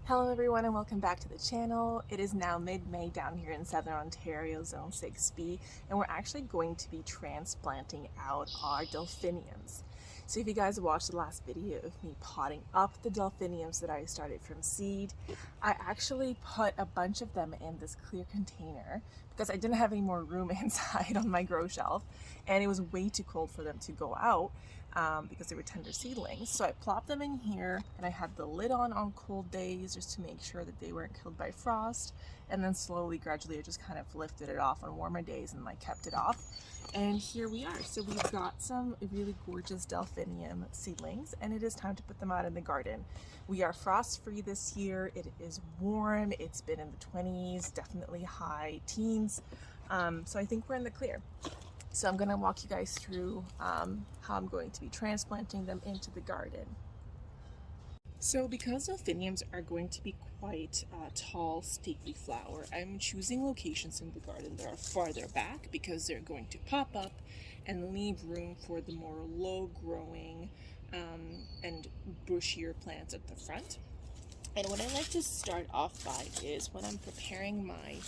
Hello everyone and welcome back to the channel. It is now mid-May down here in Southern Ontario, Zone 6B, and we're actually going to be transplanting out our delphiniums. So if you guys watched the last video of me potting up the delphiniums that I started from seed, I actually put a bunch of them in this clear container because I didn't have any more room inside on my grow shelf, and it was way too cold for them to go out. Because they were tender seedlings. So I plopped them in here and I had the lid on cold days just to make sure that they weren't killed by frost. And then slowly, gradually, I just kind of lifted it off on warmer days and like kept it off. And here we are. So we've got some really gorgeous delphinium seedlings and it is time to put them out in the garden. We are frost free this year. It is warm. It's been in the 20s, definitely high teens. So I think we're in the clear. So I'm going to walk you guys through how I'm going to be transplanting them into the garden. So because delphiniums are going to be quite a tall, stately flower, I'm choosing locations in the garden that are farther back because they're going to pop up and leave room for the more low-growing and bushier plants at the front. And what I like to start off by is when I'm preparing my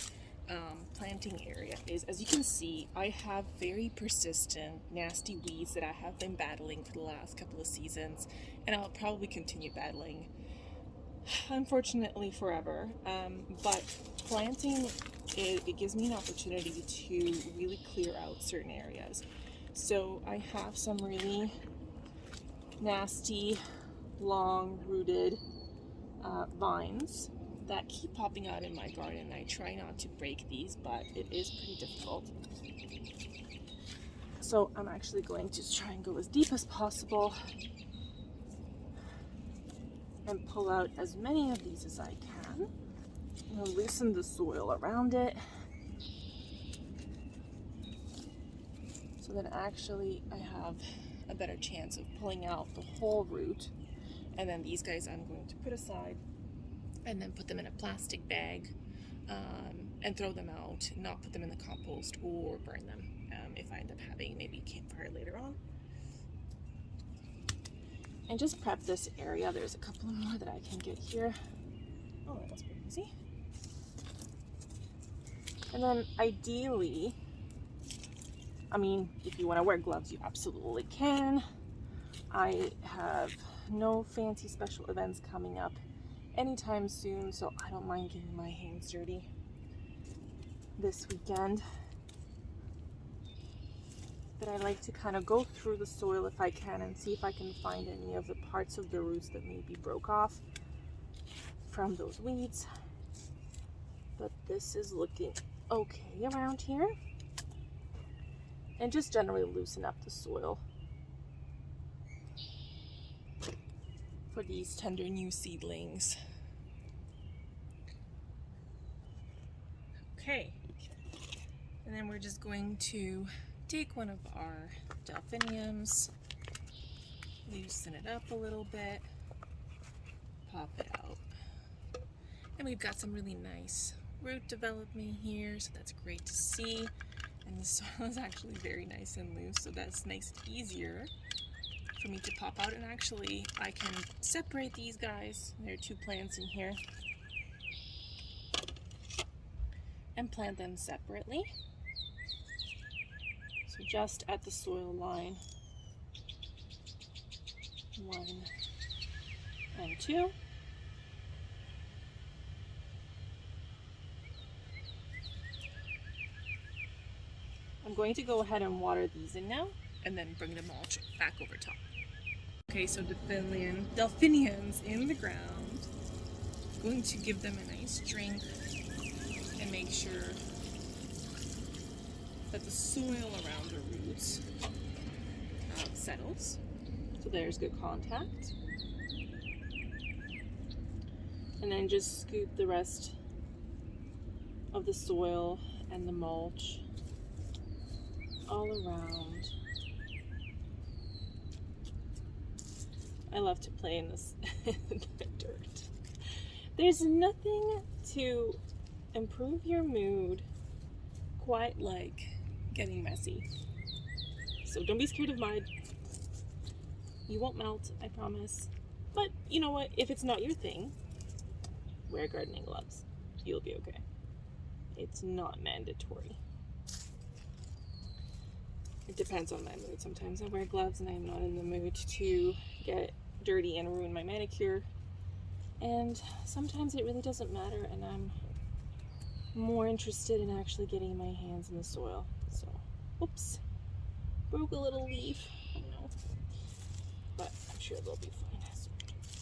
planting area is, as you can see, I have very persistent, nasty weeds that I have been battling for the last couple of seasons, and I'll probably continue battling, unfortunately, forever. But planting, it gives me an opportunity to really clear out certain areas. So I have some really nasty, long-rooted vines that keep popping out in my garden. I try not to break these, but it is pretty difficult. So I'm actually going to try and go as deep as possible and pull out as many of these as I can. I'm going to loosen the soil around it so that actually I have a better chance of pulling out the whole root. And then these guys I'm going to put aside and then put them in a plastic bag and throw them out, not put them in the compost or burn them if I end up having maybe a campfire later on. And just prep this area. There's a couple more that I can get here. Oh, that was pretty easy. And then ideally, I mean, if you want to wear gloves, you absolutely can. I have no fancy special events coming up anytime soon, so I don't mind getting my hands dirty this weekend. But I like to kind of go through the soil if I can and see if I can find any of the parts of the roots that maybe broke off from those weeds. But this is looking okay around here. And just generally loosen up the soil for these tender new seedlings. Okay, and then we're just going to take one of our delphiniums, loosen it up a little bit, pop it out. And we've got some really nice root development here, so that's great to see. And the soil is actually very nice and loose, so that makes it easier for me to pop out. And actually, I can separate these guys. There are two plants in here. And plant them separately. So just at the soil line, 1 and 2. I'm going to go ahead and water these in now and then bring the mulch back over top. Okay, so delphiniums in the ground. Going to give them a nice drink and make sure that the soil around the roots settles. So there's good contact. And then just scoop the rest of the soil and the mulch all around. I love to play in this in the dirt. There's nothing to improve your mood quite like getting messy. So don't be scared of mud. You won't melt, I promise. But you know what? If it's not your thing, wear gardening gloves. You'll be okay. It's not mandatory. It depends on my mood. Sometimes I wear gloves and I'm not in the mood to get dirty and ruin my manicure. And sometimes it really doesn't matter and I'm more interested in actually getting my hands in the soil. So, oops, broke a little leaf. I know. But I'm sure they'll be fine. So,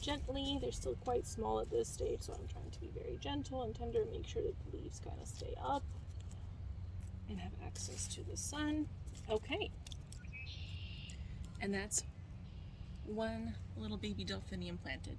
gently, they're still quite small at this stage, so I'm trying to be very gentle and tender and make sure that the leaves kind of stay up and have access to the sun. Okay. And that's one little baby delphinium planted.